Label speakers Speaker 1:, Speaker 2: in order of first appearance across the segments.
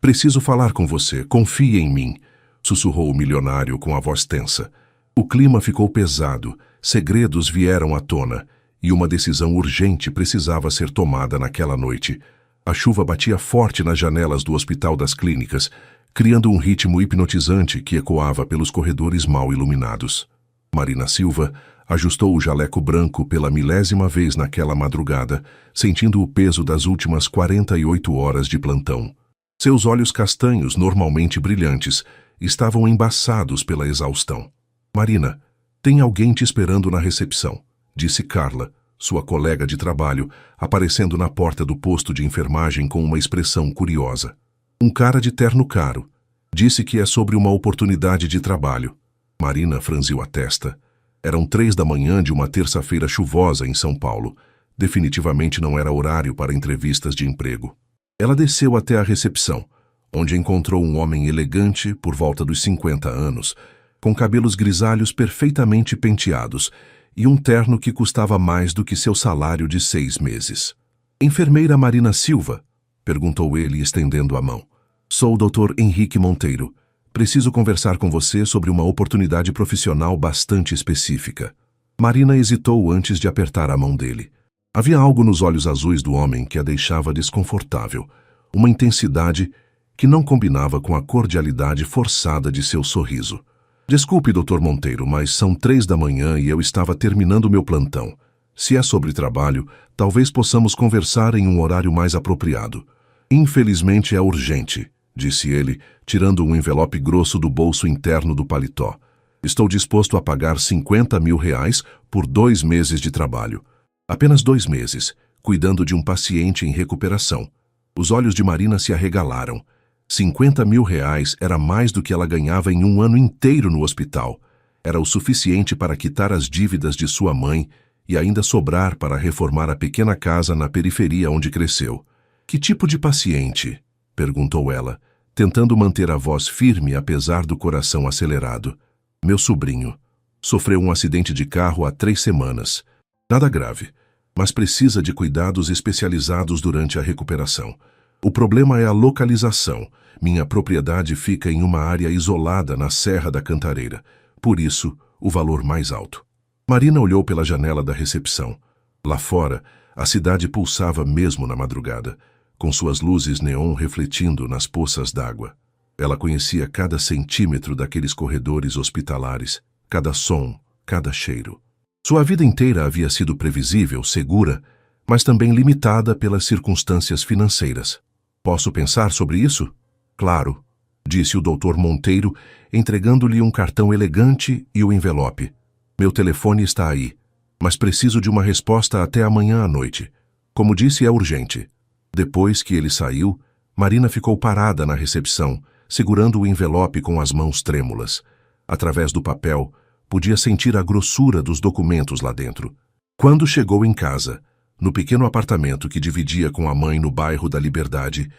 Speaker 1: Preciso falar com você, confie em mim, sussurrou o milionário com a voz tensa. O clima ficou pesado, segredos vieram à tona, e uma decisão urgente precisava ser tomada naquela noite. A chuva batia forte nas janelas do Hospital das Clínicas, criando um ritmo hipnotizante que ecoava pelos corredores mal iluminados. Marina Silva ajustou o jaleco branco pela 1000ª vez naquela madrugada, sentindo o peso das últimas 48 horas de plantão. Seus olhos castanhos, normalmente brilhantes, estavam embaçados pela exaustão. Marina, tem alguém te esperando na recepção, disse Carla, sua colega de trabalho, aparecendo na porta do posto de enfermagem com uma expressão curiosa. Um cara de terno caro. Disse que é sobre uma oportunidade de trabalho. Marina franziu a testa. Eram 3 da manhã de uma terça-feira chuvosa em São Paulo. Definitivamente não era horário para entrevistas de emprego. Ela desceu até a recepção, onde encontrou um homem elegante, por volta dos 50 anos, com cabelos grisalhos perfeitamente penteados e um terno que custava mais do que seu salário de 6 meses. Enfermeira Marina Silva? Perguntou ele, estendendo a mão. Sou o Dr. Henrique Monteiro. Preciso conversar com você sobre uma oportunidade profissional bastante específica. Marina hesitou antes de apertar a mão dele. Havia algo nos olhos azuis do homem que a deixava desconfortável, uma intensidade que não combinava com a cordialidade forçada de seu sorriso. Desculpe, Dr. Monteiro, mas são 3 da manhã e eu estava terminando meu plantão. Se é sobre trabalho, talvez possamos conversar em um horário mais apropriado. Infelizmente é urgente, disse ele, tirando um envelope grosso do bolso interno do paletó. Estou disposto a pagar R$50.000 por 2 meses de trabalho. Apenas 2 meses, cuidando de um paciente em recuperação. Os olhos de Marina se arregalaram. R$50.000 era mais do que ela ganhava em um ano inteiro no hospital. Era o suficiente para quitar as dívidas de sua mãe e ainda sobrar para reformar a pequena casa na periferia onde cresceu. Que tipo de paciente? Perguntou ela, tentando manter a voz firme apesar do coração acelerado. Meu sobrinho. Sofreu um acidente de carro há 3 semanas. Nada grave, mas precisa de cuidados especializados durante a recuperação. O problema é a localização. Minha propriedade fica em uma área isolada na Serra da Cantareira. Por isso, o valor mais alto. Marina olhou pela janela da recepção. Lá fora, a cidade pulsava mesmo na madrugada, com suas luzes neon refletindo nas poças d'água. Ela conhecia cada centímetro daqueles corredores hospitalares, cada som, cada cheiro. Sua vida inteira havia sido previsível, segura, mas também limitada pelas circunstâncias financeiras. Posso pensar sobre isso? Claro, disse o Dr. Monteiro, entregando-lhe um cartão elegante e o envelope. Meu telefone está aí, mas preciso de uma resposta até amanhã à noite. Como disse, é urgente. Depois que ele saiu, Marina ficou parada na recepção, segurando o envelope com as mãos trêmulas. Através do papel, podia sentir a grossura dos documentos lá dentro. Quando chegou em casa, no pequeno apartamento que dividia com a mãe no bairro da Liberdade,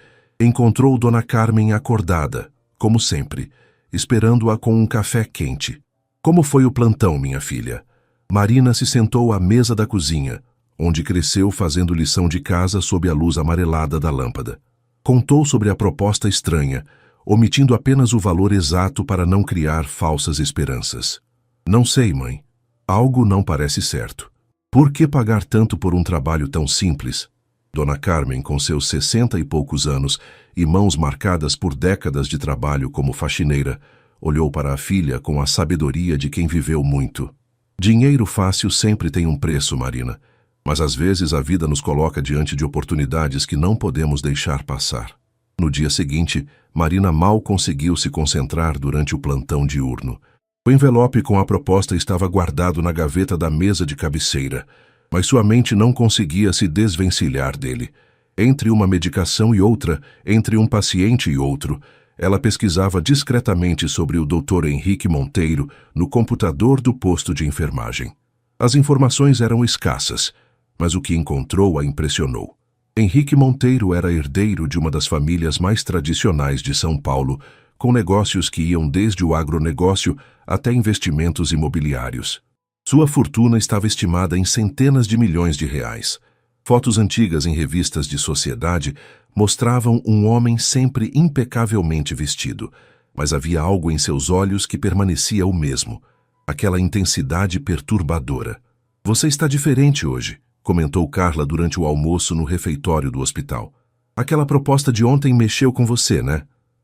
Speaker 1: encontrou Dona Carmen acordada, como sempre, esperando-a com um café quente. Como foi o plantão, minha filha? Marina se sentou à mesa da cozinha, onde cresceu fazendo lição de casa sob a luz amarelada da lâmpada. Contou sobre a proposta estranha, omitindo apenas o valor exato para não criar falsas esperanças. Não sei, mãe. Algo não parece certo. Por que pagar tanto por um trabalho tão simples? Dona Carmen, com seus 60 e poucos anos e mãos marcadas por décadas de trabalho como faxineira, olhou para a filha com a sabedoria de quem viveu muito. Dinheiro fácil sempre tem um preço, Marina, mas às vezes a vida nos coloca diante de oportunidades que não podemos deixar passar. No dia seguinte, Marina mal conseguiu se concentrar durante o plantão diurno. O envelope com a proposta estava guardado na gaveta da mesa de cabeceira, mas sua mente não conseguia se desvencilhar dele. Entre uma medicação e outra, entre um paciente e outro, ela pesquisava discretamente sobre o Dr. Henrique Monteiro no computador do posto de enfermagem. As informações eram escassas, mas o que encontrou a impressionou. Henrique Monteiro era herdeiro de uma das famílias mais tradicionais de São Paulo, com negócios que iam desde o agronegócio até investimentos imobiliários. Sua fortuna estava estimada em centenas de milhões de reais. Fotos antigas em revistas de sociedade mostravam um homem sempre impecavelmente vestido, mas havia algo em seus olhos que permanecia o mesmo, aquela intensidade perturbadora. "Você está diferente hoje", comentou Carla durante o almoço no refeitório do hospital. "Aquela proposta de ontem mexeu com você, né?"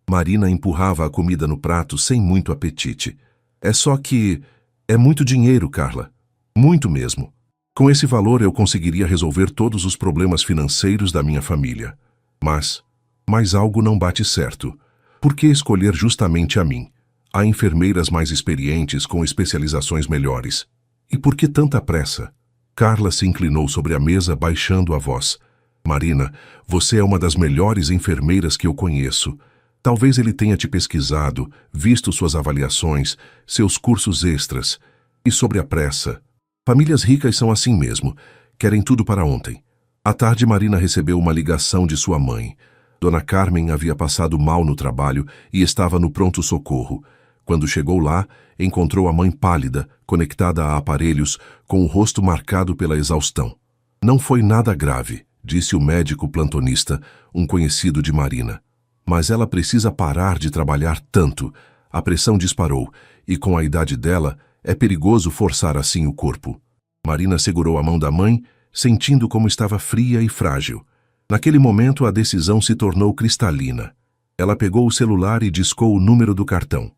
Speaker 1: Marina empurrava a comida no prato sem muito apetite. "É só que... é muito dinheiro, Carla. Muito mesmo. Com esse valor eu conseguiria resolver todos os problemas financeiros da minha família. Mas algo não bate certo. Por que escolher justamente a mim? Há enfermeiras mais experientes com especializações melhores. E por que tanta pressa?" Carla se inclinou sobre a mesa, baixando a voz. "Marina, você é uma das melhores enfermeiras que eu conheço. Talvez ele tenha te pesquisado, visto suas avaliações, seus cursos extras. E sobre a pressa. Famílias ricas são assim mesmo. Querem tudo para ontem." À tarde, Marina recebeu uma ligação de sua mãe. Dona Carmen havia passado mal no trabalho e estava no pronto-socorro. Quando chegou lá, encontrou a mãe pálida, conectada a aparelhos, com o rosto marcado pela exaustão. "Não foi nada grave", disse o médico plantonista, um conhecido de Marina. "Mas ela precisa parar de trabalhar tanto." A pressão disparou, e com a idade dela, é perigoso forçar assim o corpo. Marina segurou a mão da mãe, sentindo como estava fria e frágil. Naquele momento, a decisão se tornou cristalina. Ela pegou o celular e discou o número do cartão.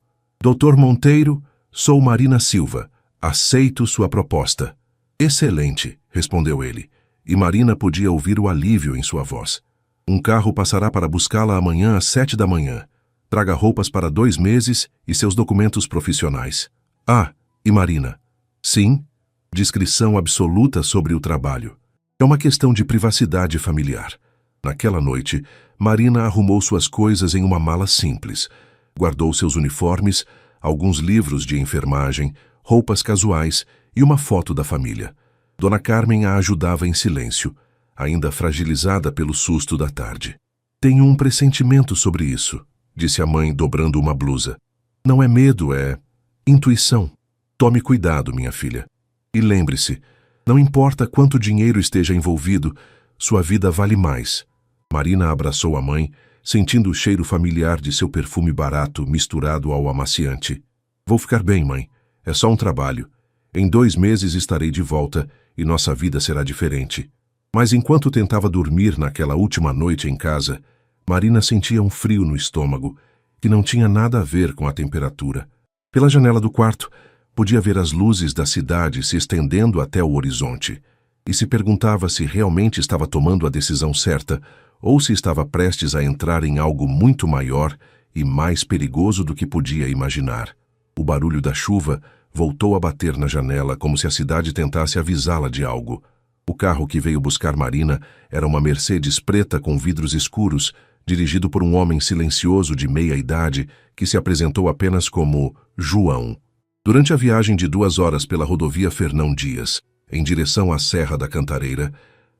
Speaker 1: "Dr. Monteiro, sou Marina Silva. Aceito sua proposta." "Excelente", respondeu ele, e Marina podia ouvir o alívio em sua voz. "Um carro passará para buscá-la amanhã às 7 da manhã. Traga roupas para 2 meses e seus documentos profissionais." "Ah, e Marina?" "Sim." Discrição absoluta sobre o trabalho. "É uma questão de privacidade familiar." Naquela noite, Marina arrumou suas coisas em uma mala simples. Guardou seus uniformes, alguns livros de enfermagem, roupas casuais e uma foto da família. Dona Carmen a ajudava em silêncio, ainda fragilizada pelo susto da tarde. "Tenho um pressentimento sobre isso", disse a mãe, dobrando uma blusa. "Não é medo, é intuição. Tome cuidado, minha filha. E lembre-se, não importa quanto dinheiro esteja envolvido, sua vida vale mais." Marina abraçou a mãe, sentindo o cheiro familiar de seu perfume barato misturado ao amaciante. "Vou ficar bem, mãe. É só um trabalho. Em 2 meses estarei de volta e nossa vida será diferente." Mas enquanto tentava dormir naquela última noite em casa, Marina sentia um frio no estômago, que não tinha nada a ver com a temperatura. Pela janela do quarto, podia ver as luzes da cidade se estendendo até o horizonte, e se perguntava se realmente estava tomando a decisão certa ou se estava prestes a entrar em algo muito maior e mais perigoso do que podia imaginar. O barulho da chuva voltou a bater na janela como se a cidade tentasse avisá-la de algo. O carro que veio buscar Marina era uma Mercedes preta com vidros escuros, dirigido por um homem silencioso de meia-idade que se apresentou apenas como João. Durante a viagem de 2 horas pela rodovia Fernão Dias, em direção à Serra da Cantareira,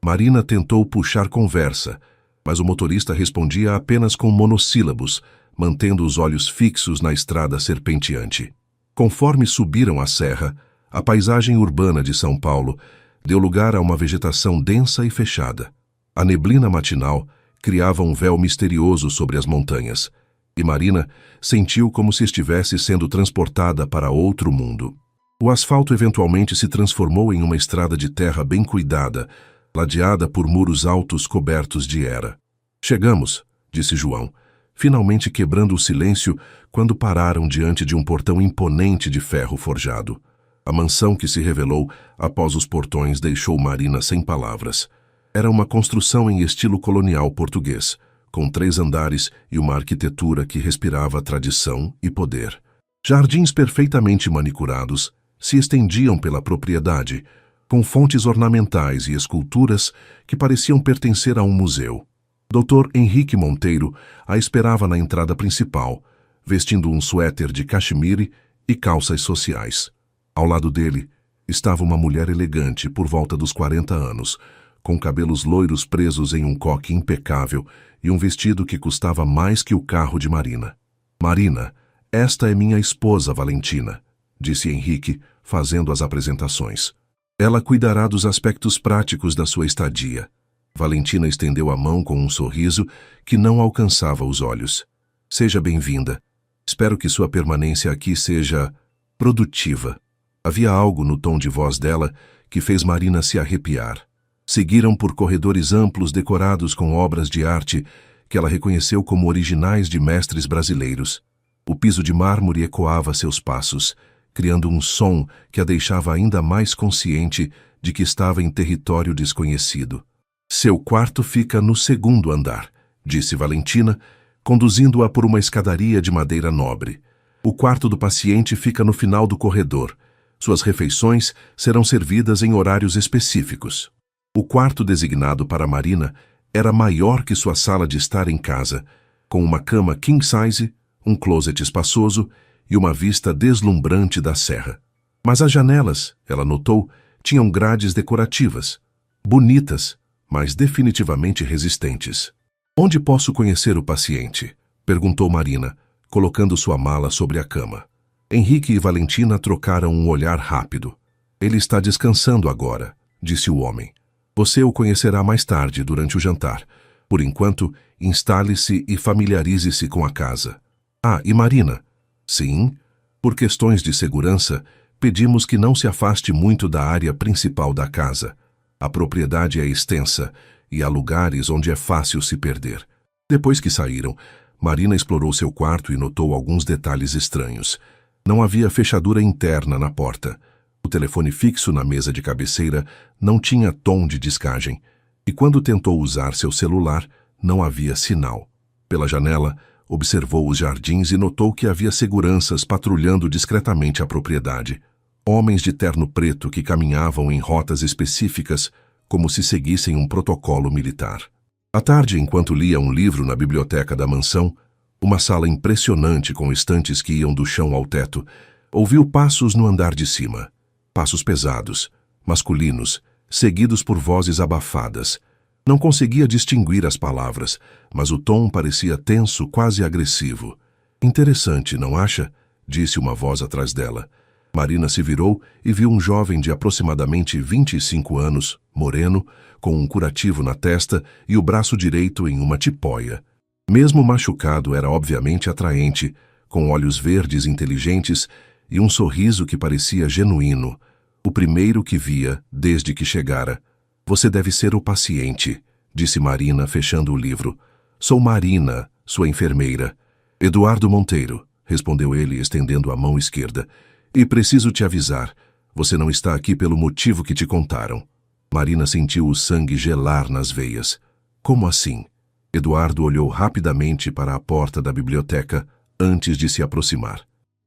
Speaker 1: Marina tentou puxar conversa, mas o motorista respondia apenas com monossílabos, mantendo os olhos fixos na estrada serpenteante. Conforme subiram a serra, a paisagem urbana de São Paulo deu lugar a uma vegetação densa e fechada. A neblina matinal criava um véu misterioso sobre as montanhas, e Marina sentiu como se estivesse sendo transportada para outro mundo. O asfalto eventualmente se transformou em uma estrada de terra bem cuidada, ladeada por muros altos cobertos de era. "Chegamos", disse João, finalmente quebrando o silêncio quando pararam diante de um portão imponente de ferro forjado. A mansão que se revelou após os portões deixou Marina sem palavras. Era uma construção em estilo colonial português, com 3 andares e uma arquitetura que respirava tradição e poder. Jardins perfeitamente manicurados se estendiam pela propriedade, com fontes ornamentais e esculturas que pareciam pertencer a um museu. Dr. Henrique Monteiro a esperava na entrada principal, vestindo um suéter de cachemire e calças sociais. Ao lado dele estava uma mulher elegante por volta dos 40 anos, com cabelos loiros presos em um coque impecável e um vestido que custava mais que o carro de Marina. "Marina, esta é minha esposa Valentina", disse Henrique, fazendo as apresentações. Ela cuidará dos aspectos práticos da sua estadia. Valentina estendeu a mão com um sorriso que não alcançava os olhos. Seja bem-vinda. Espero que sua permanência aqui seja produtiva. Havia algo no tom de voz dela que fez Marina se arrepiar. Seguiram por corredores amplos decorados com obras de arte que ela reconheceu como originais de mestres brasileiros. O piso de mármore ecoava seus passos, criando um som que a deixava ainda mais consciente de que estava em território desconhecido. Seu quarto fica no segundo andar, disse Valentina, conduzindo-a por uma escadaria de madeira nobre. O quarto do paciente fica no final do corredor. Suas refeições serão servidas em horários específicos. O quarto designado para Marina era maior que sua sala de estar em casa, com uma cama king size, um closet espaçoso e uma vista deslumbrante da serra. Mas as janelas, ela notou, tinham grades decorativas, bonitas, mas definitivamente resistentes. Onde posso conhecer o paciente? Perguntou Marina, colocando sua mala sobre a cama. Henrique e Valentina trocaram um olhar rápido. Ele está descansando agora, disse o homem. Você o conhecerá mais tarde, durante o jantar. Por enquanto, instale-se e familiarize-se com a casa. Ah, e Marina? Sim, por questões de segurança, pedimos que não se afaste muito da área principal da casa. A propriedade é extensa e há lugares onde é fácil se perder. Depois que saíram, Marina explorou seu quarto e notou alguns detalhes estranhos. Não havia fechadura interna na porta. O telefone fixo na mesa de cabeceira não tinha tom de descagem, e quando tentou usar seu celular, não havia sinal. Pela janela, observou os jardins e notou que havia seguranças patrulhando discretamente a propriedade. Homens de terno preto que caminhavam em rotas específicas, como se seguissem um protocolo militar. À tarde, enquanto lia um livro na biblioteca da mansão, uma sala impressionante com estantes que iam do chão ao teto, ouviu passos no andar de cima. Passos pesados, masculinos, seguidos por vozes abafadas. Não conseguia distinguir as palavras, mas o tom parecia tenso, quase agressivo. Interessante, não acha? Disse uma voz atrás dela. Marina se virou e viu um jovem de aproximadamente 25 anos, moreno, com um curativo na testa e o braço direito em uma tipóia. Mesmo machucado, era obviamente atraente, com olhos verdes inteligentes e um sorriso que parecia genuíno, o primeiro que via desde que chegara. Você deve ser o paciente, disse Marina, fechando o livro. Sou Marina, sua enfermeira. Eduardo Monteiro, respondeu ele, estendendo a mão esquerda. E preciso te avisar, você não está aqui pelo motivo que te contaram. Marina sentiu o sangue gelar nas veias. Como assim? Eduardo olhou rapidamente para a porta da biblioteca antes de se aproximar.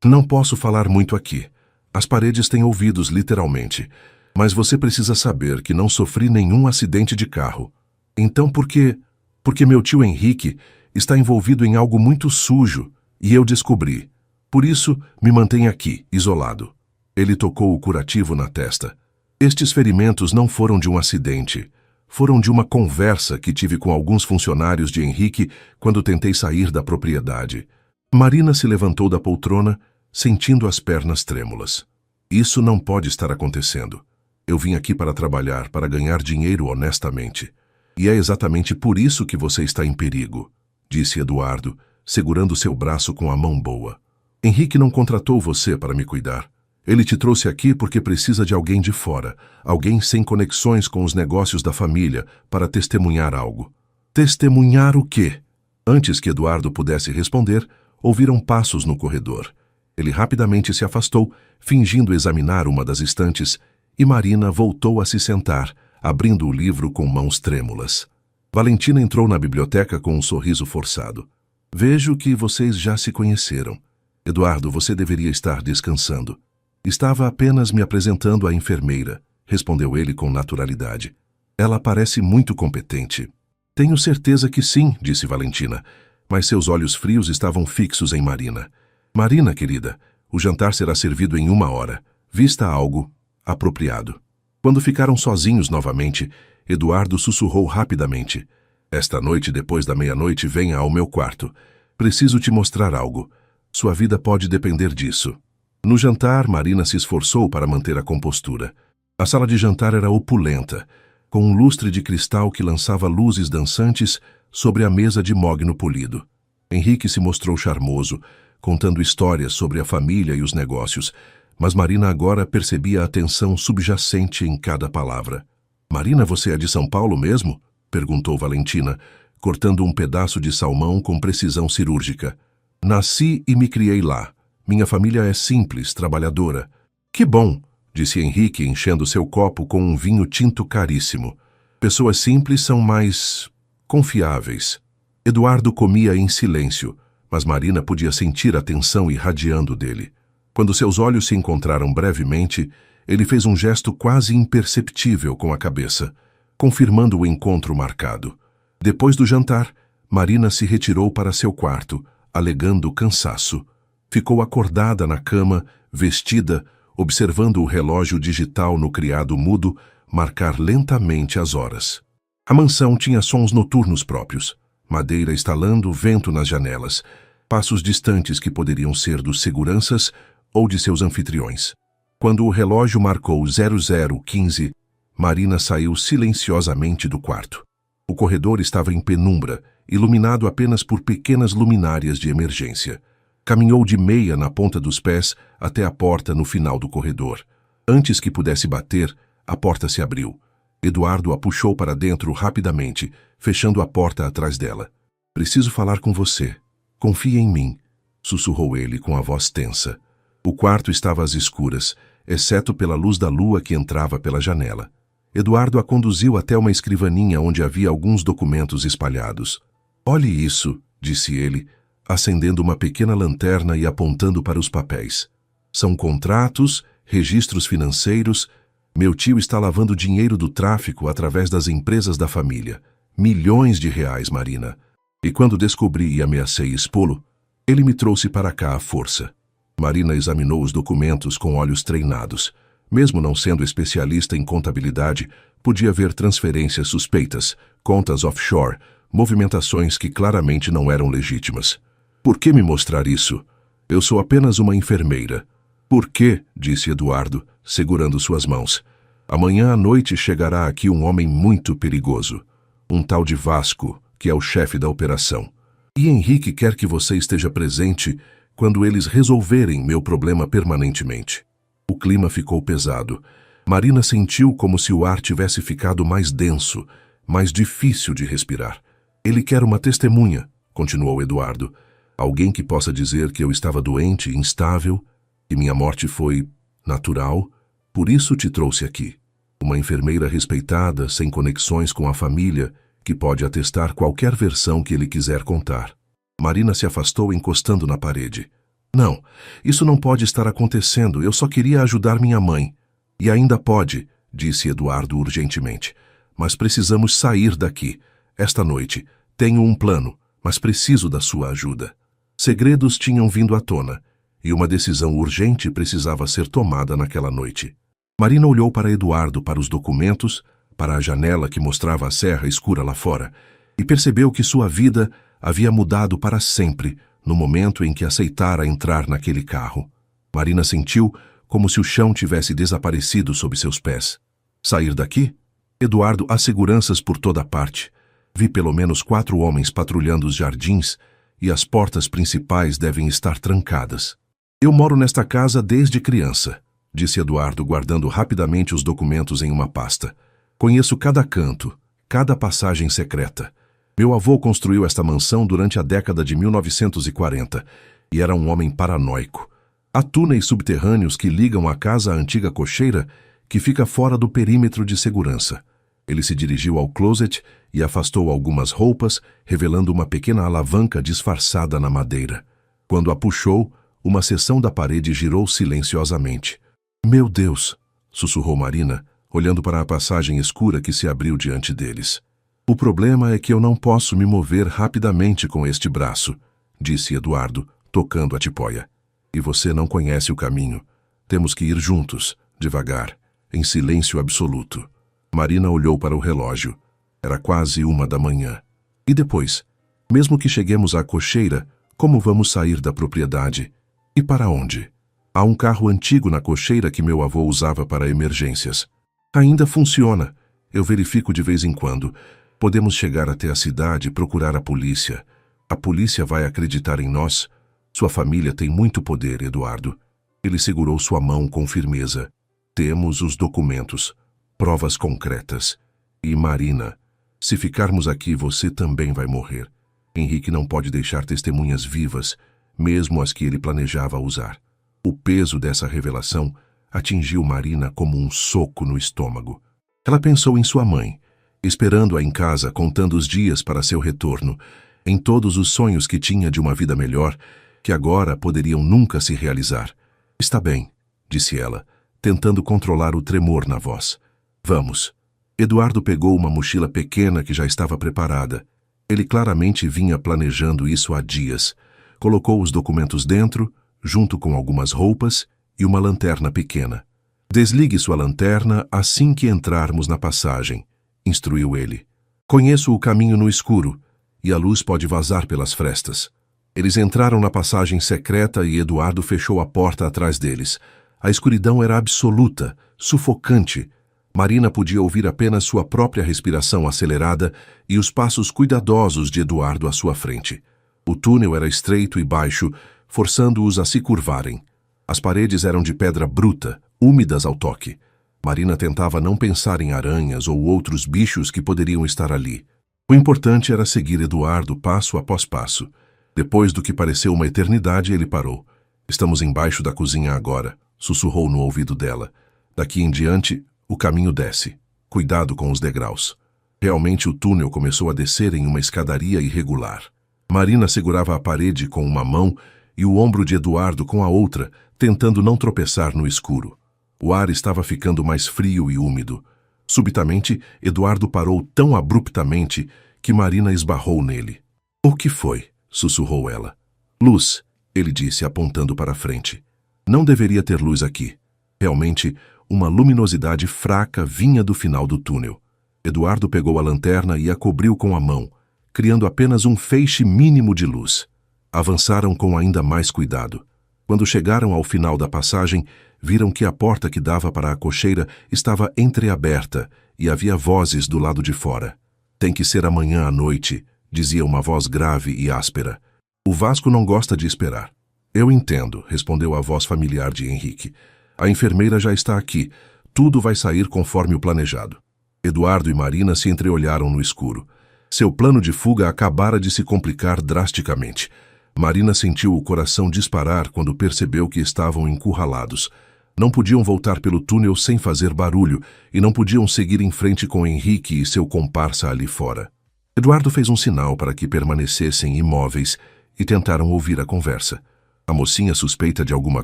Speaker 1: Não posso falar muito aqui. As paredes têm ouvidos, literalmente. Mas você precisa saber que não sofri nenhum acidente de carro. Então por quê? Porque meu tio Henrique está envolvido em algo muito sujo e eu descobri. Por isso, me mantenha aqui, isolado. Ele tocou o curativo na testa. Estes ferimentos não foram de um acidente. Foram de uma conversa que tive com alguns funcionários de Henrique quando tentei sair da propriedade. Marina se levantou da poltrona, sentindo as pernas trêmulas. Isso não pode estar acontecendo. Eu vim aqui para trabalhar, para ganhar dinheiro honestamente. E é exatamente por isso que você está em perigo, disse Eduardo, segurando seu braço com a mão boa. Henrique não contratou você para me cuidar. Ele te trouxe aqui porque precisa de alguém de fora, alguém sem conexões com os negócios da família, para testemunhar algo. Testemunhar o quê? Antes que Eduardo pudesse responder, ouviram passos no corredor. Ele rapidamente se afastou, fingindo examinar uma das estantes, e Marina voltou a se sentar, abrindo o livro com mãos trêmulas. Valentina entrou na biblioteca com um sorriso forçado. Vejo que vocês já se conheceram. Eduardo, você deveria estar descansando. Estava apenas me apresentando à enfermeira, respondeu ele com naturalidade. Ela parece muito competente. Tenho certeza que sim, disse Valentina, mas seus olhos frios estavam fixos em Marina. Marina, querida, o jantar será servido em 1 hora. Vista algo apropriado. Quando ficaram sozinhos novamente, Eduardo sussurrou rapidamente. Esta noite, depois da meia-noite, venha ao meu quarto. Preciso te mostrar algo. Sua vida pode depender disso. No jantar, Marina se esforçou para manter a compostura. A sala de jantar era opulenta, com um lustre de cristal que lançava luzes dançantes sobre a mesa de mogno polido. Henrique se mostrou charmoso, contando histórias sobre a família e os negócios, mas Marina agora percebia a tensão subjacente em cada palavra. "Marina, você é de São Paulo mesmo?" perguntou Valentina, cortando um pedaço de salmão com precisão cirúrgica. "Nasci e me criei lá. Minha família é simples, trabalhadora." "Que bom!" disse Henrique, enchendo seu copo com um vinho tinto caríssimo. "Pessoas simples são mais confiáveis." Eduardo comia em silêncio, mas Marina podia sentir a tensão irradiando dele. Quando seus olhos se encontraram brevemente, ele fez um gesto quase imperceptível com a cabeça, confirmando o encontro marcado. Depois do jantar, Marina se retirou para seu quarto, alegando cansaço. Ficou acordada na cama, vestida, observando o relógio digital no criado mudo marcar lentamente as horas. A mansão tinha sons noturnos próprios, madeira estalando, vento nas janelas, passos distantes que poderiam ser dos seguranças ou de seus anfitriões. Quando o relógio marcou 00:15, Marina saiu silenciosamente do quarto. O corredor estava em penumbra, iluminado apenas por pequenas luminárias de emergência. Caminhou de meia na ponta dos pés até a porta no final do corredor. Antes que pudesse bater, a porta se abriu. Eduardo a puxou para dentro rapidamente, fechando a porta atrás dela. "Preciso falar com você. Confie em mim", sussurrou ele com a voz tensa. O quarto estava às escuras, exceto pela luz da lua que entrava pela janela. Eduardo a conduziu até uma escrivaninha onde havia alguns documentos espalhados. "Olhe isso", disse ele, acendendo uma pequena lanterna e apontando para os papéis. "São contratos, registros financeiros. Meu tio está lavando dinheiro do tráfico através das empresas da família. Milhões de reais, Marina. E quando descobri e ameacei expô-lo, ele me trouxe para cá à força." Marina examinou os documentos com olhos treinados. Mesmo não sendo especialista em contabilidade, podia ver transferências suspeitas, contas offshore, movimentações que claramente não eram legítimas. "Por que me mostrar isso? Eu sou apenas uma enfermeira." "Por quê?", disse Eduardo, segurando suas mãos. "Amanhã à noite chegará aqui um homem muito perigoso. Um tal de Vasco, que é o chefe da operação. E Henrique quer que você esteja presente quando eles resolverem meu problema permanentemente." O clima ficou pesado. Marina sentiu como se o ar tivesse ficado mais denso, mais difícil de respirar. "Ele quer uma testemunha", continuou Eduardo. "Alguém que possa dizer que eu estava doente, instável, que minha morte foi natural. Por isso te trouxe aqui. Uma enfermeira respeitada, sem conexões com a família, que pode atestar qualquer versão que ele quiser contar." Marina se afastou encostando na parede. "Não, isso não pode estar acontecendo. Eu só queria ajudar minha mãe." "E ainda pode", disse Eduardo urgentemente. "Mas precisamos sair daqui. Esta noite. Tenho um plano, mas preciso da sua ajuda." Segredos tinham vindo à tona, e uma decisão urgente precisava ser tomada naquela noite. Marina olhou para Eduardo, para os documentos, para a janela que mostrava a serra escura lá fora, e percebeu que sua vida havia mudado para sempre no momento em que aceitara entrar naquele carro. Marina sentiu como se o chão tivesse desaparecido sob seus pés. Sair daqui? Eduardo, há seguranças por toda parte. Vi pelo menos 4 homens patrulhando os jardins e as portas principais devem estar trancadas. "Eu moro nesta casa desde criança", disse Eduardo, guardando rapidamente os documentos em uma pasta. "Conheço cada canto, cada passagem secreta. Meu avô construiu esta mansão durante a década de 1940 e era um homem paranoico. Há túneis subterrâneos que ligam a casa à antiga cocheira que fica fora do perímetro de segurança." Ele se dirigiu ao closet e afastou algumas roupas, revelando uma pequena alavanca disfarçada na madeira. Quando a puxou, uma seção da parede girou silenciosamente. "Meu Deus!", sussurrou Marina, olhando para a passagem escura que se abriu diante deles. "O problema é que eu não posso me mover rapidamente com este braço", disse Eduardo, tocando a tipóia. "E você não conhece o caminho. Temos que ir juntos, devagar, em silêncio absoluto." Marina olhou para o relógio. Era quase 1 da manhã. "E depois? Mesmo que cheguemos à cocheira, como vamos sair da propriedade? E para onde? Há um carro antigo na cocheira que meu avô usava para emergências." Ainda funciona. Eu verifico de vez em quando. Podemos chegar até a cidade e procurar a polícia. A polícia vai acreditar em nós. Sua família tem muito poder, Eduardo. Ele segurou sua mão com firmeza. Temos os documentos, provas concretas. E Marina, se ficarmos aqui, você também vai morrer. Henrique não pode deixar testemunhas vivas, mesmo as que ele planejava usar. O peso dessa revelação atingiu Marina como um soco no estômago. Ela pensou em sua mãe, esperando-a em casa, contando os dias para seu retorno, em todos os sonhos que tinha de uma vida melhor, que agora poderiam nunca se realizar. Está bem, disse ela, tentando controlar o tremor na voz. Vamos. Eduardo pegou uma mochila pequena que já estava preparada. Ele claramente vinha planejando isso há dias. Colocou os documentos dentro, junto com algumas roupas e uma lanterna pequena. Desligue sua lanterna assim que entrarmos na passagem, instruiu ele. Conheço o caminho no escuro, e a luz pode vazar pelas frestas. Eles entraram na passagem secreta e Eduardo fechou a porta atrás deles. A escuridão era absoluta, sufocante. Marina podia ouvir apenas sua própria respiração acelerada e os passos cuidadosos de Eduardo à sua frente. O túnel era estreito e baixo, forçando-os a se curvarem. As paredes eram de pedra bruta, úmidas ao toque. Marina tentava não pensar em aranhas ou outros bichos que poderiam estar ali. O importante era seguir Eduardo passo após passo. Depois do que pareceu uma eternidade, ele parou. Estamos embaixo da cozinha agora, sussurrou no ouvido dela. Daqui em diante, o caminho desce. Cuidado com os degraus. Realmente o túnel começou a descer em uma escadaria irregular. Marina segurava a parede com uma mão e o ombro de Eduardo com a outra, tentando não tropeçar no escuro. O ar estava ficando mais frio e úmido. Subitamente, Eduardo parou tão abruptamente que Marina esbarrou nele. O que foi? Sussurrou ela. Luz, ele disse apontando para a frente. Não deveria ter luz aqui. Realmente, uma luminosidade fraca vinha do final do túnel. Eduardo pegou a lanterna e a cobriu com a mão, criando apenas um feixe mínimo de luz. Avançaram com ainda mais cuidado. Quando chegaram ao final da passagem, viram que a porta que dava para a cocheira estava entreaberta e havia vozes do lado de fora. Tem que ser amanhã à noite, dizia uma voz grave e áspera. O Vasco não gosta de esperar. Eu entendo, respondeu a voz familiar de Henrique. A enfermeira já está aqui. Tudo vai sair conforme o planejado. Eduardo e Marina se entreolharam no escuro. Seu plano de fuga acabara de se complicar drasticamente. Marina sentiu o coração disparar quando percebeu que estavam encurralados. Não podiam voltar pelo túnel sem fazer barulho e não podiam seguir em frente com Henrique e seu comparsa ali fora. Eduardo fez um sinal para que permanecessem imóveis e tentaram ouvir a conversa. A mocinha suspeita de alguma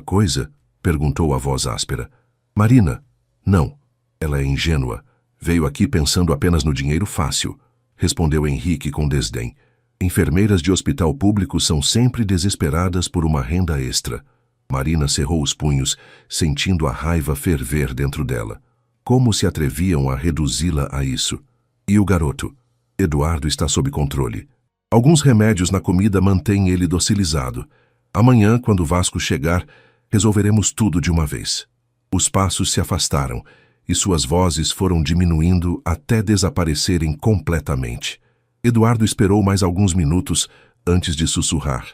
Speaker 1: coisa? Perguntou a voz áspera. Marina? Não. Ela é ingênua. Veio aqui pensando apenas no dinheiro fácil, respondeu Henrique com desdém. Enfermeiras de hospital público são sempre desesperadas por uma renda extra. Marina cerrou os punhos, sentindo a raiva ferver dentro dela. Como se atreviam a reduzi-la a isso? E o garoto? Eduardo está sob controle. Alguns remédios na comida mantêm ele docilizado. Amanhã, quando Vasco chegar, resolveremos tudo de uma vez. Os passos se afastaram e suas vozes foram diminuindo até desaparecerem completamente. Eduardo esperou mais alguns minutos antes de sussurrar.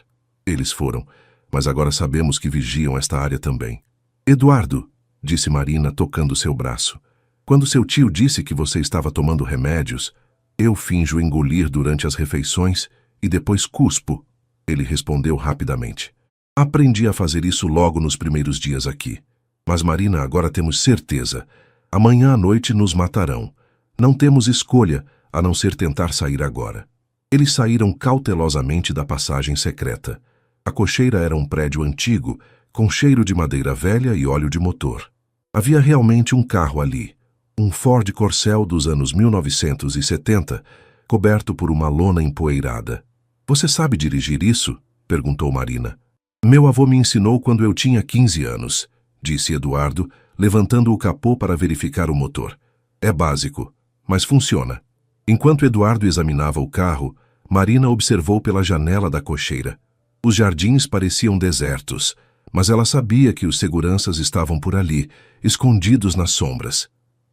Speaker 1: Eles foram, mas agora sabemos que vigiam esta área também. Eduardo, disse Marina tocando seu braço. Quando seu tio disse que você estava tomando remédios, eu finjo engolir durante as refeições e depois cuspo. Ele respondeu rapidamente. Aprendi a fazer isso logo nos primeiros dias aqui. Mas Marina, agora temos certeza. Amanhã à noite nos matarão. Não temos escolha a não ser tentar sair agora. Eles saíram cautelosamente da passagem secreta. A cocheira era um prédio antigo, com cheiro de madeira velha e óleo de motor. Havia realmente um carro ali, um Ford Corcel dos anos 1970, coberto por uma lona empoeirada. Você sabe dirigir isso? Perguntou Marina. Meu avô me ensinou quando eu tinha 15 anos, disse Eduardo, levantando o capô para verificar o motor. É básico, mas funciona. Enquanto Eduardo examinava o carro, Marina observou pela janela da cocheira. Os jardins pareciam desertos, mas ela sabia que os seguranças estavam por ali, escondidos nas sombras.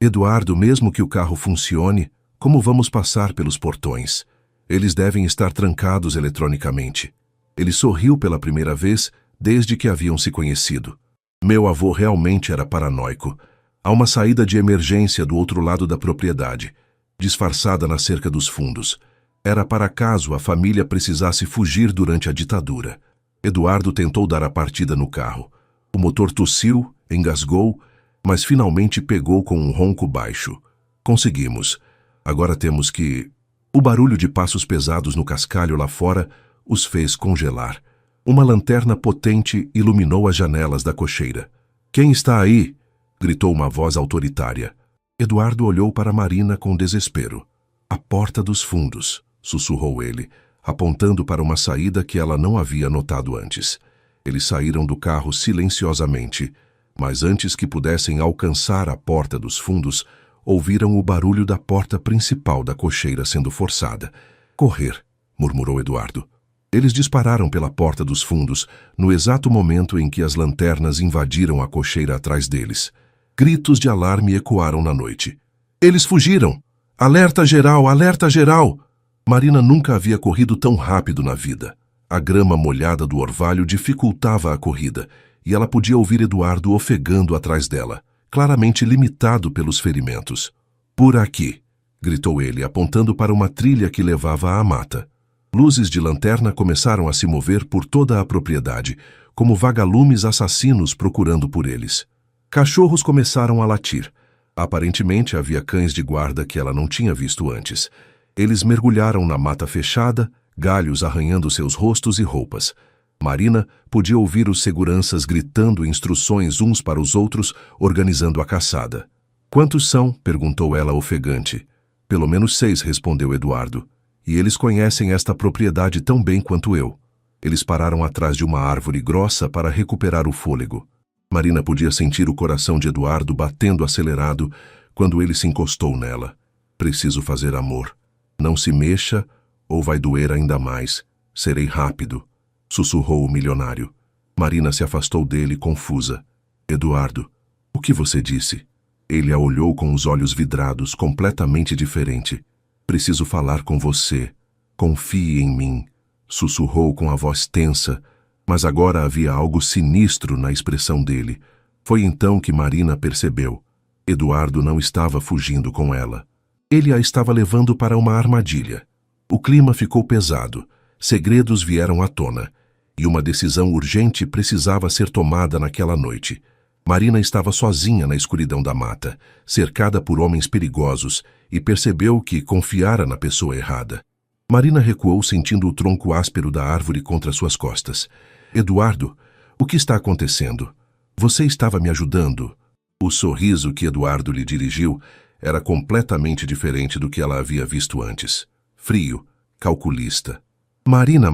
Speaker 1: Eduardo, mesmo que o carro funcione, como vamos passar pelos portões? Eles devem estar trancados eletronicamente. Ele sorriu pela primeira vez desde que haviam se conhecido. Meu avô realmente era paranoico. Há uma saída de emergência do outro lado da propriedade, disfarçada na cerca dos fundos. Era para caso a família precisasse fugir durante a ditadura. Eduardo tentou dar a partida no carro. O motor tossiu, engasgou, mas finalmente pegou com um ronco baixo. Conseguimos. Agora temos que... O barulho de passos pesados no cascalho lá fora os fez congelar. Uma lanterna potente iluminou as janelas da cocheira. "Quem está aí?" gritou uma voz autoritária. Eduardo olhou para Marina com desespero. "A porta dos fundos", sussurrou ele, apontando para uma saída que ela não havia notado antes. Eles saíram do carro silenciosamente, mas antes que pudessem alcançar a porta dos fundos, ouviram o barulho da porta principal da cocheira sendo forçada. "Correr", murmurou Eduardo. Eles dispararam pela porta dos fundos, no exato momento em que as lanternas invadiram a cocheira atrás deles. Gritos de alarme ecoaram na noite. "Eles fugiram! Alerta geral! Alerta geral!" Marina nunca havia corrido tão rápido na vida. A grama molhada do orvalho dificultava a corrida, e ela podia ouvir Eduardo ofegando atrás dela, claramente limitado pelos ferimentos. "Por aqui!" gritou ele, apontando para uma trilha que levava à mata. Luzes de lanterna começaram a se mover por toda a propriedade, como vagalumes assassinos procurando por eles. Cachorros começaram a latir. Aparentemente havia cães de guarda que ela não tinha visto antes. Eles mergulharam na mata fechada, galhos arranhando seus rostos e roupas. Marina podia ouvir os seguranças gritando instruções uns para os outros, organizando a caçada. "Quantos são?" perguntou ela ofegante. "Pelo menos 6", respondeu Eduardo. "E eles conhecem esta propriedade tão bem quanto eu." Eles pararam atrás de uma árvore grossa para recuperar o fôlego. Marina podia sentir o coração de Eduardo batendo acelerado quando ele se encostou nela. "Preciso fazer amor. Não se mexa ou vai doer ainda mais. Serei rápido", sussurrou o milionário. Marina se afastou dele, confusa. "Eduardo, o que você disse?" Ele a olhou com os olhos vidrados, completamente diferente. "Preciso falar com você. Confie em mim", sussurrou com a voz tensa, mas agora havia algo sinistro na expressão dele. Foi então que Marina percebeu. Eduardo não estava fugindo com ela. Ele a estava levando para uma armadilha. O clima ficou pesado, segredos vieram à tona, e uma decisão urgente precisava ser tomada naquela noite. Marina estava sozinha na escuridão da mata, cercada por homens perigosos, e percebeu que confiara na pessoa errada. Marina recuou sentindo o tronco áspero da árvore contra suas costas. "Eduardo, o que está acontecendo? Você estava me ajudando." O sorriso que Eduardo lhe dirigiu era completamente diferente do que ela havia visto antes. Frio, calculista. Marina,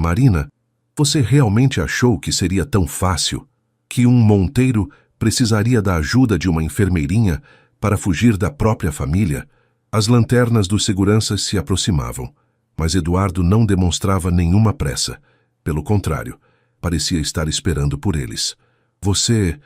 Speaker 1: você realmente achou que seria tão fácil? Que um monteiro precisaria da ajuda de uma enfermeirinha para fugir da própria família?" As lanternas dos seguranças se aproximavam, mas Eduardo não demonstrava nenhuma pressa. Pelo contrário, parecia estar esperando por eles. Você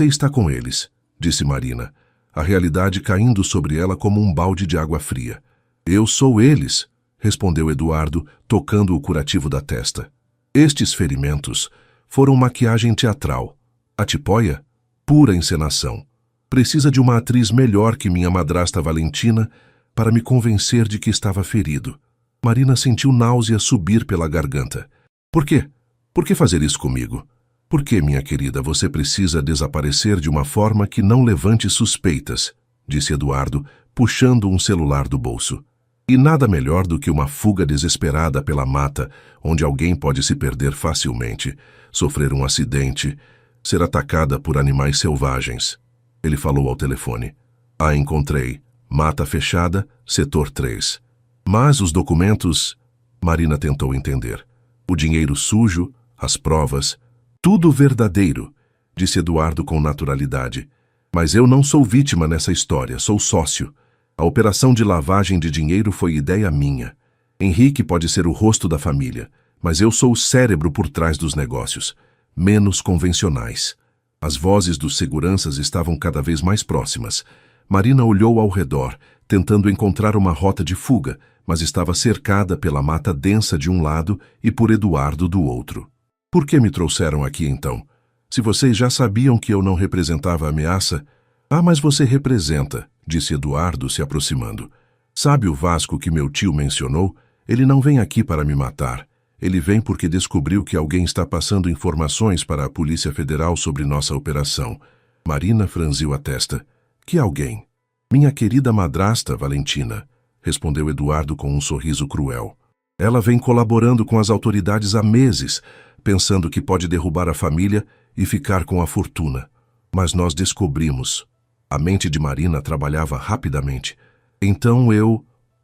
Speaker 1: está com eles", disse Marina, a realidade caindo sobre ela como um balde de água fria. "Eu sou eles", respondeu Eduardo, tocando o curativo da testa. "Estes ferimentos foram maquiagem teatral. A tipóia? Pura encenação. Precisa de uma atriz melhor que minha madrasta Valentina para me convencer de que estava ferido." Marina sentiu náusea subir pela garganta. "Por quê? Por que fazer isso comigo? Por que, minha querida, você precisa desaparecer de uma forma que não levante suspeitas?" disse Eduardo, puxando um celular do bolso. "E nada melhor do que uma fuga desesperada pela mata, onde alguém pode se perder facilmente, sofrer um acidente, ser atacada por animais selvagens." Ele falou ao telefone. "A encontrei. Mata fechada, setor 3. Mas os documentos..." Marina tentou entender. "O dinheiro sujo, as provas, tudo verdadeiro", disse Eduardo com naturalidade. "Mas eu não sou vítima nessa história, sou sócio. A operação de lavagem de dinheiro foi ideia minha. Henrique pode ser o rosto da família, mas eu sou o cérebro por trás dos negócios, menos convencionais." As vozes dos seguranças estavam cada vez mais próximas, Marina olhou ao redor, tentando encontrar uma rota de fuga, mas estava cercada pela mata densa de um lado e por Eduardo do outro. Por que me trouxeram aqui então? Se vocês já sabiam que eu não representava ameaça... Ah, mas você representa, disse Eduardo se aproximando. Sabe o Vasco que meu tio mencionou? Ele não vem aqui para me matar. Ele vem porque descobriu que alguém está passando informações para a Polícia Federal sobre nossa operação. Marina franziu a testa. Que alguém? Minha querida madrasta, Valentina, respondeu Eduardo com um sorriso cruel. Ela vem colaborando com as autoridades há meses, pensando que pode derrubar a família e ficar com a fortuna. Mas nós descobrimos. A mente de Marina trabalhava rapidamente. Então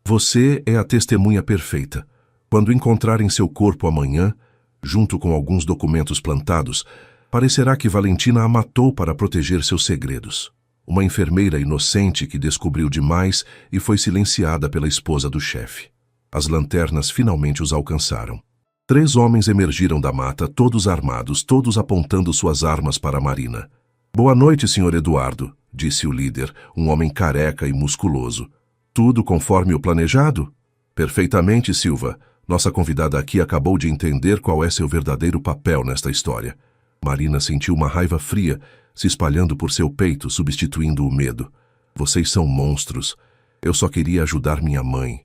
Speaker 1: Você é a testemunha perfeita. Quando encontrarem seu corpo amanhã, junto com alguns documentos plantados, parecerá que Valentina a matou para proteger seus segredos. Uma enfermeira inocente que descobriu demais e foi silenciada pela esposa do chefe. As lanternas finalmente os alcançaram. 3 homens emergiram da mata, todos armados, todos apontando suas armas para Marina. Boa noite, Sr. Eduardo, disse o líder, um homem careca e musculoso. Tudo conforme o planejado? Perfeitamente, Silva. Nossa convidada aqui acabou de entender qual é seu verdadeiro papel nesta história. Marina sentiu uma raiva fria se espalhando por seu peito, substituindo o medo. Vocês são monstros. Eu só queria ajudar minha mãe.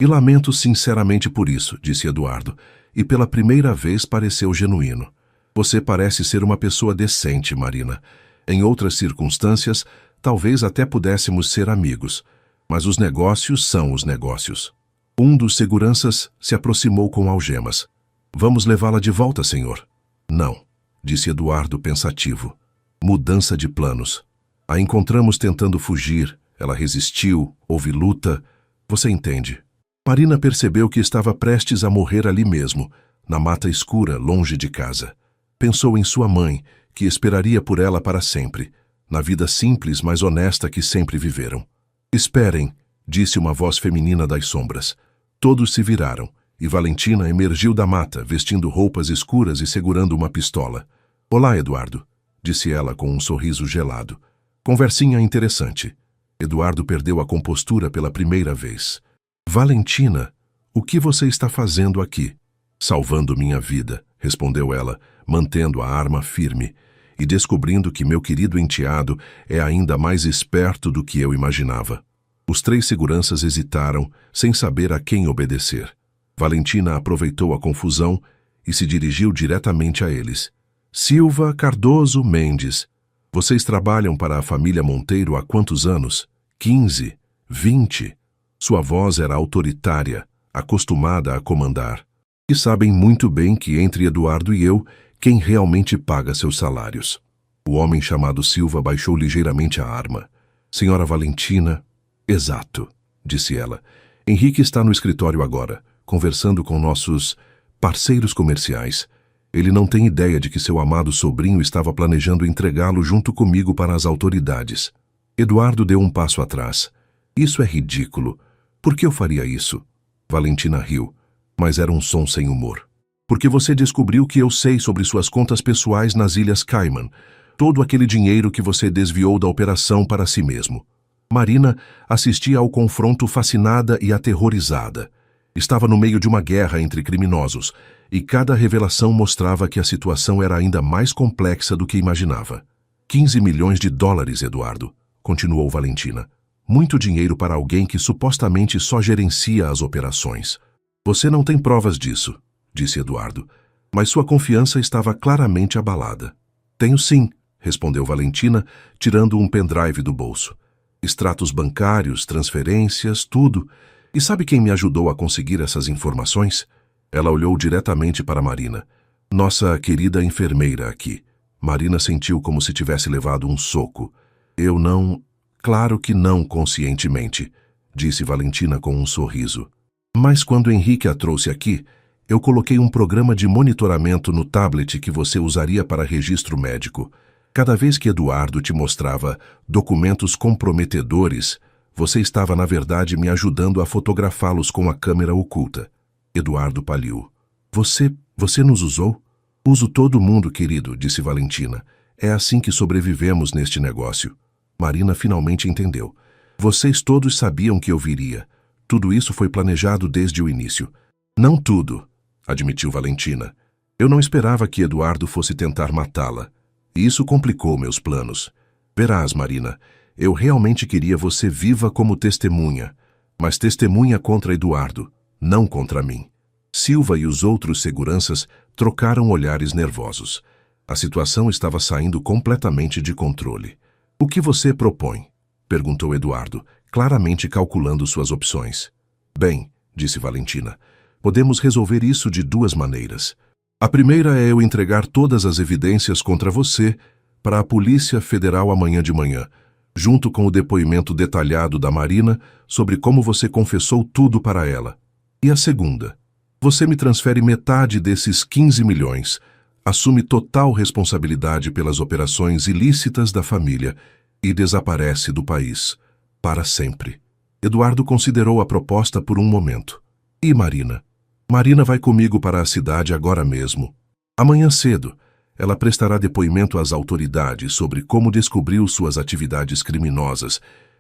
Speaker 1: E lamento sinceramente por isso, disse Eduardo, e pela primeira vez pareceu genuíno. Você parece ser uma pessoa decente, Marina. Em outras circunstâncias, talvez até pudéssemos ser amigos, mas os negócios são os negócios. Um dos seguranças se aproximou com algemas. Vamos levá-la de volta, senhor. Não, disse Eduardo pensativo. Mudança de planos. A encontramos tentando fugir, ela resistiu, houve luta. Você entende. Marina percebeu que estava prestes a morrer ali mesmo, na mata escura, longe de casa. Pensou em sua mãe, que esperaria por ela para sempre, na vida simples, mas honesta que sempre viveram. Esperem, disse uma voz feminina das sombras. Todos se viraram, e Valentina emergiu da mata, vestindo roupas escuras e segurando uma pistola. Olá, Eduardo, disse ela com um sorriso gelado. Conversinha interessante. Eduardo perdeu a compostura pela primeira vez. Valentina, o que você está fazendo aqui? Salvando minha vida, respondeu ela, mantendo a arma firme, e descobrindo que meu querido enteado é ainda mais esperto do que eu imaginava. Os 3 seguranças hesitaram, sem saber a quem obedecer. Valentina aproveitou a confusão e se dirigiu diretamente a eles. Silva, Cardoso, Mendes. Vocês trabalham para a família Monteiro há quantos anos? 15, 20. Sua voz era autoritária, acostumada a comandar. E sabem muito bem que entre Eduardo e eu, quem realmente paga seus salários. O homem chamado Silva baixou ligeiramente a arma. Senhora Valentina... Exato, disse ela. Henrique está no escritório agora, conversando com nossos parceiros comerciais. Ele não tem ideia de que seu amado sobrinho estava planejando entregá-lo junto comigo para as autoridades. Eduardo deu um passo atrás. Isso é ridículo. Por que eu faria isso? Valentina riu, mas era um som sem humor. Porque você descobriu que eu sei sobre suas contas pessoais nas Ilhas Cayman, todo aquele dinheiro que você desviou da operação para si mesmo. Marina assistia ao confronto fascinada e aterrorizada. Estava no meio de uma guerra entre criminosos, e cada revelação mostrava que a situação era ainda mais complexa do que imaginava. 15 milhões de dólares, Eduardo, continuou Valentina. Muito dinheiro para alguém que supostamente só gerencia as operações. Você não tem provas disso, disse Eduardo, mas sua confiança estava claramente abalada. Tenho sim, respondeu Valentina, tirando um pendrive do bolso. Extratos bancários, transferências, tudo. E sabe quem me ajudou a conseguir essas informações? Ela olhou diretamente para Marina. Nossa querida enfermeira aqui. Marina sentiu como se tivesse levado um soco. Eu não... Claro que não conscientemente, disse Valentina com um sorriso. Mas quando Henrique a trouxe aqui, eu coloquei um programa de monitoramento no tablet que você usaria para registro médico. Cada vez que Eduardo te mostrava documentos comprometedores, você estava, na verdade, me ajudando a fotografá-los com a câmera oculta. Eduardo paliu. Você nos usou? Uso todo mundo, querido, disse Valentina. É assim que sobrevivemos neste negócio. Marina finalmente entendeu. Vocês todos sabiam que eu viria. Tudo isso foi planejado desde o início. Não tudo, admitiu Valentina. Eu não esperava que Eduardo fosse tentar matá-la. E isso complicou meus planos. Verás, Marina, eu realmente queria você viva como testemunha, mas testemunha contra Eduardo, não contra mim. Silva e os outros seguranças trocaram olhares nervosos. A situação estava saindo completamente de controle. O que você propõe? Perguntou Eduardo, claramente calculando suas opções. Bem, disse Valentina, podemos resolver isso de duas maneiras. A primeira é eu entregar todas as evidências contra você para a Polícia Federal amanhã de manhã, junto com o depoimento detalhado da Marina sobre como você confessou tudo para ela. E a segunda, você me transfere metade desses 15 milhões, assume total responsabilidade pelas operações ilícitas da família e desaparece do país, para sempre. Eduardo considerou a proposta por um momento. E Marina? Marina vai comigo para a cidade agora mesmo. Amanhã cedo, ela prestará depoimento às autoridades sobre como descobriu suas atividades criminosas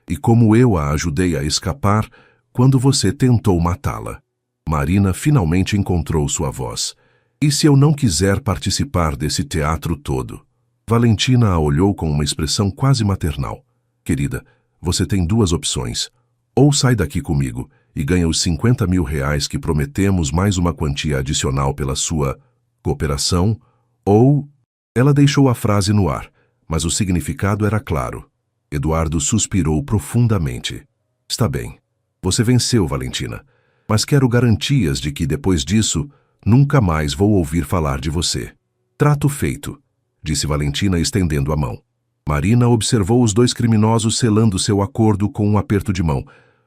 Speaker 1: e como eu a ajudei a escapar quando você tentou matá-la. Marina finalmente encontrou sua voz. E se eu não quiser participar desse teatro todo? Valentina a olhou com uma expressão quase maternal. Querida, você tem duas opções. Ou sai daqui comigo e ganha os 50 mil reais que prometemos mais uma quantia adicional pela sua cooperação, ou... Ela deixou a frase no ar, mas o significado era claro. Eduardo suspirou profundamente. Está bem. Você venceu, Valentina. Mas quero garantias de que, depois disso, nunca mais vou ouvir falar de você. Trato feito, disse Valentina estendendo a mão. Marina observou os dois criminosos selando seu acordo com um aperto de mão,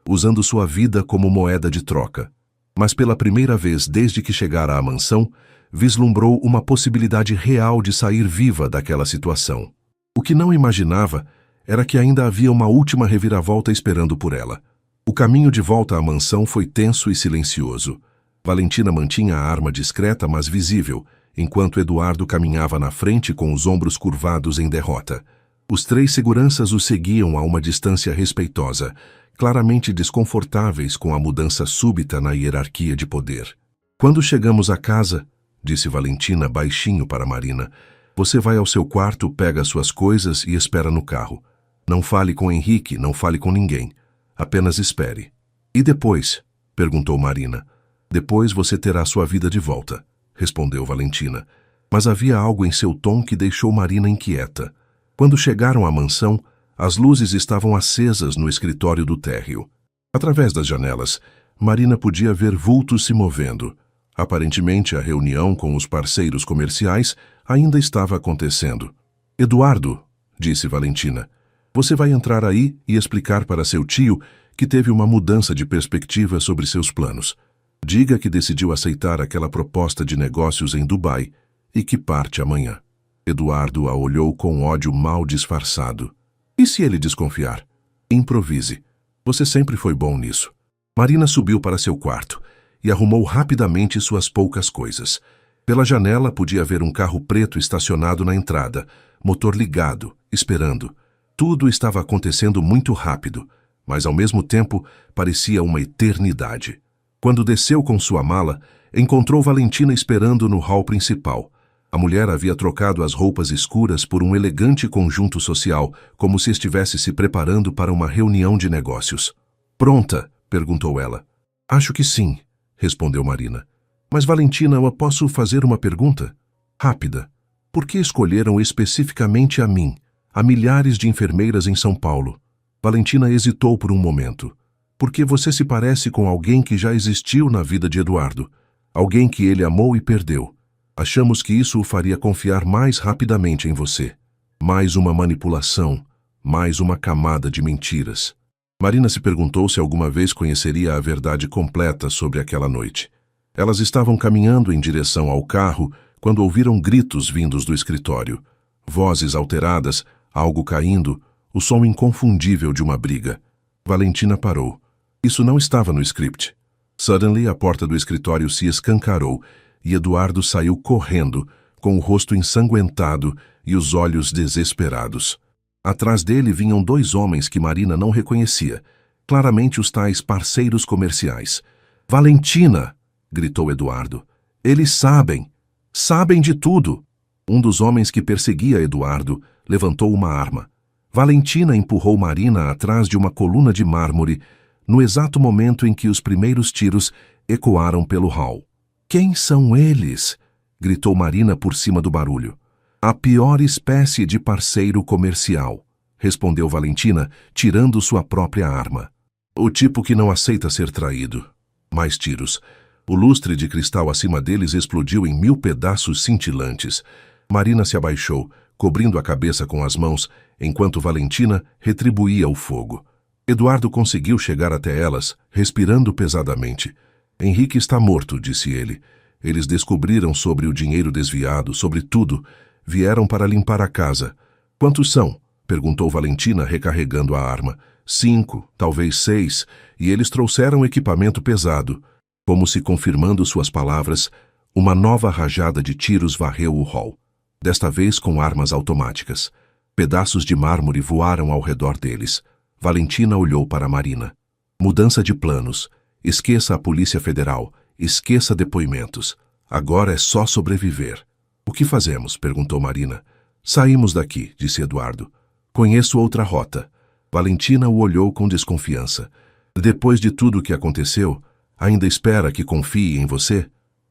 Speaker 1: usando sua vida como moeda de troca. Mas pela primeira vez desde que chegara à mansão, vislumbrou uma possibilidade real de sair viva daquela situação. O que não imaginava era que ainda havia uma última reviravolta esperando por ela. O caminho de volta à mansão foi tenso e silencioso. Valentina mantinha a arma discreta, mas visível, enquanto Eduardo caminhava na frente com os ombros curvados em derrota. Os três seguranças o seguiam a uma distância respeitosa, claramente desconfortáveis com a mudança súbita na hierarquia de poder. Quando chegamos à casa, disse Valentina baixinho para Marina, você vai ao seu quarto, pega suas coisas e espera no carro. Não fale com Henrique, não fale com ninguém. Apenas espere. E depois? Perguntou Marina. Depois você terá sua vida de volta, respondeu Valentina. Mas havia algo em seu tom que deixou Marina inquieta. Quando chegaram à mansão, as luzes estavam acesas no escritório do térreo. Através das janelas, Marina podia ver vultos se movendo. Aparentemente, a reunião com os parceiros comerciais ainda estava acontecendo. Eduardo, disse Valentina, você vai entrar aí e explicar para seu tio que teve uma mudança de perspectiva sobre seus planos. Diga que decidiu aceitar aquela proposta de negócios em Dubai e que parte amanhã. Eduardo a olhou com ódio mal disfarçado. E se ele desconfiar? Improvise. Você sempre foi bom nisso. Marina subiu para seu quarto e arrumou rapidamente suas poucas coisas. Pela janela podia ver um carro preto estacionado na entrada, motor ligado, esperando. Tudo estava acontecendo muito rápido, mas ao mesmo tempo parecia uma eternidade. Quando desceu com sua mala, encontrou Valentina esperando no hall principal. A mulher havia trocado as roupas escuras por um elegante conjunto social, como se estivesse se preparando para uma reunião de negócios. Pronta? Perguntou ela. Acho que sim, respondeu Marina. Mas Valentina, eu posso fazer uma pergunta? Rápida. Por que escolheram especificamente a mim? Há milhares de enfermeiras em São Paulo. Valentina hesitou por um momento. Porque você se parece com alguém que já existiu na vida de Eduardo. Alguém que ele amou e perdeu. Achamos que isso o faria confiar mais rapidamente em você. Mais uma manipulação, mais uma camada de mentiras. Marina se perguntou se alguma vez conheceria a verdade completa sobre aquela noite. Elas estavam caminhando em direção ao carro quando ouviram gritos vindos do escritório. Vozes alteradas, algo caindo, o som inconfundível de uma briga. Valentina parou. Isso não estava no script. Suddenly, a porta do escritório se escancarou e Eduardo saiu correndo, com o rosto ensanguentado e os olhos desesperados. Atrás dele vinham 2 homens que Marina não reconhecia, claramente os tais parceiros comerciais. "Valentina!" gritou Eduardo. "Eles sabem de tudo!" Um dos homens que perseguia Eduardo levantou uma arma. Valentina empurrou Marina atrás de uma coluna de mármore no exato momento em que os primeiros tiros ecoaram pelo hall. "Quem são eles?" gritou Marina por cima do barulho. "A pior espécie de parceiro comercial", respondeu Valentina, tirando sua própria arma. "O tipo que não aceita ser traído." Mais tiros. O lustre de cristal acima deles explodiu em 1000 pedaços cintilantes. Marina se abaixou, cobrindo a cabeça com as mãos, enquanto Valentina retribuía o fogo. Eduardo conseguiu chegar até elas, respirando pesadamente. "Henrique está morto", disse ele. "Eles descobriram sobre o dinheiro desviado, sobre tudo. Vieram para limpar a casa." "Quantos são?" perguntou Valentina, recarregando a arma. 5, talvez 6, e eles trouxeram equipamento pesado." Como se confirmando suas palavras, uma nova rajada de tiros varreu o hall, desta vez com armas automáticas. Pedaços de mármore voaram ao redor deles. Valentina olhou para Marina. "Mudança de planos. Esqueça a Polícia Federal. Esqueça depoimentos. Agora é só sobreviver." "O que fazemos?" perguntou Marina. "Saímos daqui", disse Eduardo. "Conheço outra rota." Valentina o olhou com desconfiança. "Depois de tudo o que aconteceu, ainda espera que confie em você?"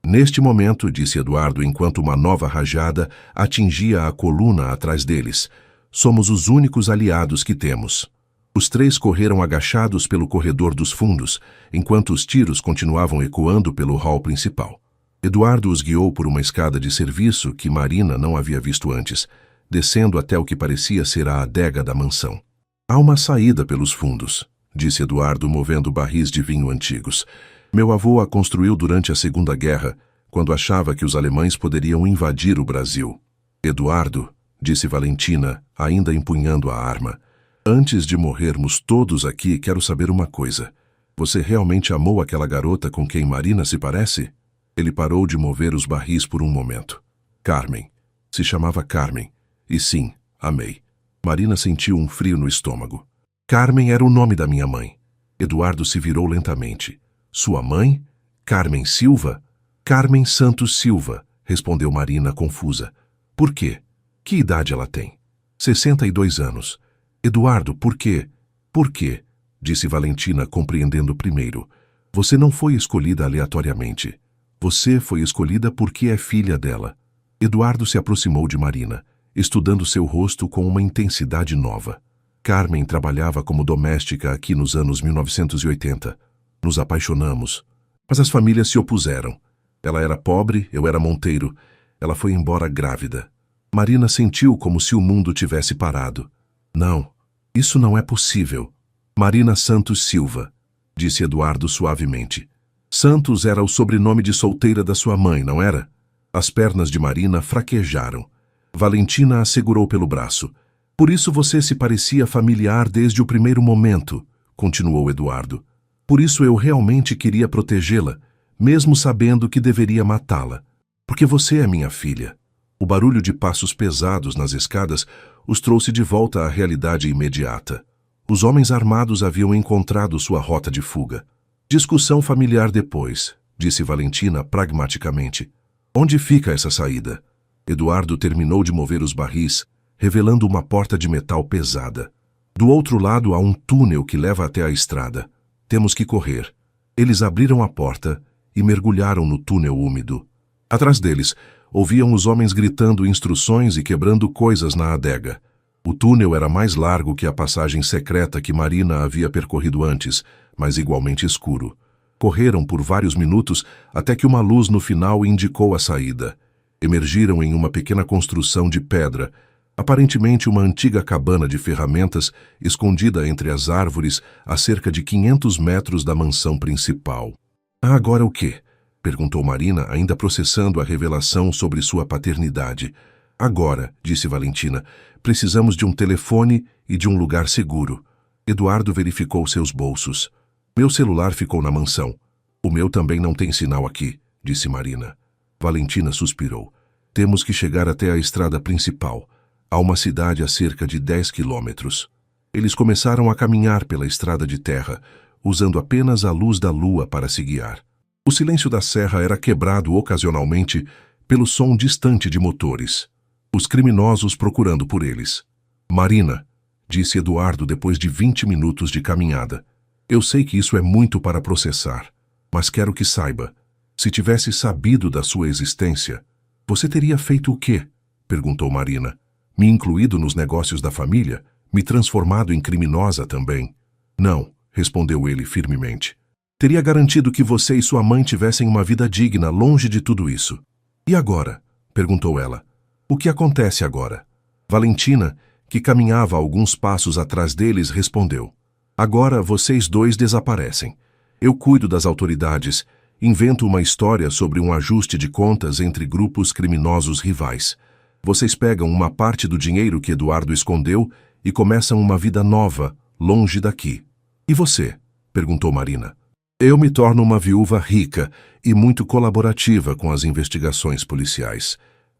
Speaker 1: "Neste momento", disse Eduardo enquanto uma nova rajada atingia a coluna atrás deles, "somos os únicos aliados que temos." Os 3 correram agachados pelo corredor dos fundos, enquanto os tiros continuavam ecoando pelo hall principal. Eduardo os guiou por uma escada de serviço que Marina não havia visto antes, descendo até o que parecia ser a adega da mansão. "Há uma saída pelos fundos", disse Eduardo, movendo barris de vinho antigos. "Meu avô a construiu durante a Segunda Guerra, quando achava que os alemães poderiam invadir o Brasil." "Eduardo", disse Valentina, ainda empunhando a arma, "antes de morrermos todos aqui, quero saber uma coisa. Você realmente amou aquela garota com quem Marina se parece?" Ele parou de mover os barris por um momento. "Carmen. Se chamava Carmen. E sim, amei." Marina sentiu um frio no estômago. "Carmen era o nome da minha mãe." Eduardo se virou lentamente. "Sua mãe? Carmen Silva?" "Carmen Santos Silva", respondeu Marina, confusa. "Por quê? Que idade ela tem?" 62 anos. "Eduardo, por quê?" "Por quê?", disse Valentina, compreendendo primeiro. "Você não foi escolhida aleatoriamente. Você foi escolhida porque é filha dela." Eduardo se aproximou de Marina, estudando seu rosto com uma intensidade nova. "Carmen trabalhava como doméstica aqui nos anos 1980. Nos apaixonamos, mas as famílias se opuseram. Ela era pobre, eu era monteiro. Ela foi embora grávida." Marina sentiu como se o mundo tivesse parado. "Não, isso não é possível." "Marina Santos Silva", disse Eduardo suavemente. "Santos era o sobrenome de solteira da sua mãe, não era?" As pernas de Marina fraquejaram. Valentina a segurou pelo braço. "Por isso você se parecia familiar desde o primeiro momento", continuou Eduardo. "Por isso eu realmente queria protegê-la, mesmo sabendo que deveria matá-la. Porque você é minha filha." O barulho de passos pesados nas escadas os trouxe de volta à realidade imediata. Os homens armados haviam encontrado sua rota de fuga. "Discussão familiar depois", disse Valentina pragmaticamente. "Onde fica essa saída?" Eduardo terminou de mover os barris, revelando uma porta de metal pesada. "Do outro lado há um túnel que leva até a estrada. Temos que correr." Eles abriram a porta e mergulharam no túnel úmido. Atrás deles, ouviam os homens gritando instruções e quebrando coisas na adega. O túnel era mais largo que a passagem secreta que Marina havia percorrido antes, mas igualmente escuro. Correram por vários minutos até que uma luz no final indicou a saída. Emergiram em uma pequena construção de pedra, aparentemente uma antiga cabana de ferramentas escondida entre as árvores a cerca de 500 metros da mansão principal. "Agora o quê?", perguntou Marina, ainda processando a revelação sobre sua paternidade. "Agora", disse Valentina, "precisamos de um telefone e de um lugar seguro." Eduardo verificou seus bolsos. "Meu celular ficou na mansão." "O meu também não tem sinal aqui", disse Marina. Valentina suspirou. "Temos que chegar até a estrada principal. a uma cidade a cerca de 10 quilômetros. Eles começaram a caminhar pela estrada de terra, usando apenas a luz da lua para se guiar. O silêncio da serra era quebrado ocasionalmente pelo som distante de motores. Os criminosos procurando por eles. Marina, disse Eduardo depois de 20 minutos de caminhada. Eu sei que isso é muito para processar, mas quero que saiba. Se tivesse sabido da sua existência, você teria feito o quê? Perguntou Marina. Me incluído nos negócios da família? Me transformado em criminosa também? Não, respondeu ele firmemente. Teria garantido que você e sua mãe tivessem uma vida digna longe de tudo isso. E agora? Perguntou ela. O que acontece agora? Valentina, que caminhava alguns passos atrás deles, respondeu. Agora vocês dois desaparecem. Eu cuido das autoridades, invento uma história sobre um ajuste de contas entre grupos criminosos rivais. Vocês pegam uma parte do dinheiro que Eduardo escondeu e começam uma vida nova, longe daqui. E você? Perguntou Marina. Eu me torno uma viúva rica e muito colaborativa com as investigações policiais,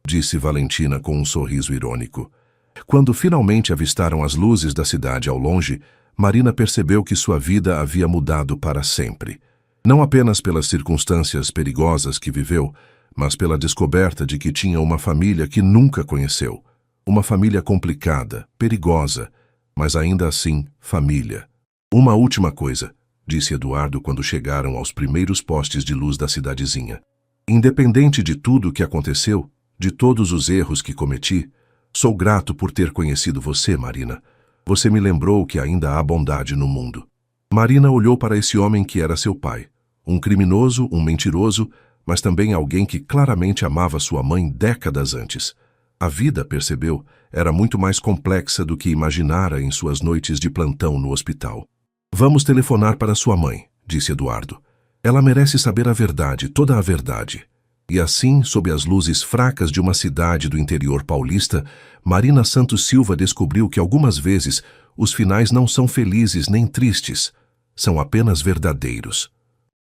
Speaker 1: disse Valentina com um sorriso irônico. Quando finalmente avistaram as luzes da cidade ao longe, Marina percebeu que sua vida havia mudado para sempre. Não apenas pelas circunstâncias perigosas que viveu, mas pela descoberta de que tinha uma família que nunca conheceu. Uma família complicada, perigosa, mas ainda assim família. Uma última coisa, disse Eduardo quando chegaram aos primeiros postes de luz da cidadezinha. Independente de tudo o que aconteceu, de todos os erros que cometi, sou grato por ter conhecido você, Marina. Você me lembrou que ainda há bondade no mundo. Marina olhou para esse homem que era seu pai. Um criminoso, um mentiroso, mas também alguém que claramente amava sua mãe décadas antes. A vida, percebeu, era muito mais complexa do que imaginara em suas noites de plantão no hospital. Vamos telefonar para sua mãe, disse Eduardo. Ela merece saber a verdade, toda a verdade. E assim, sob as luzes fracas de uma cidade do interior paulista, Marina Santos Silva descobriu que algumas vezes os finais não são felizes nem tristes, são apenas verdadeiros.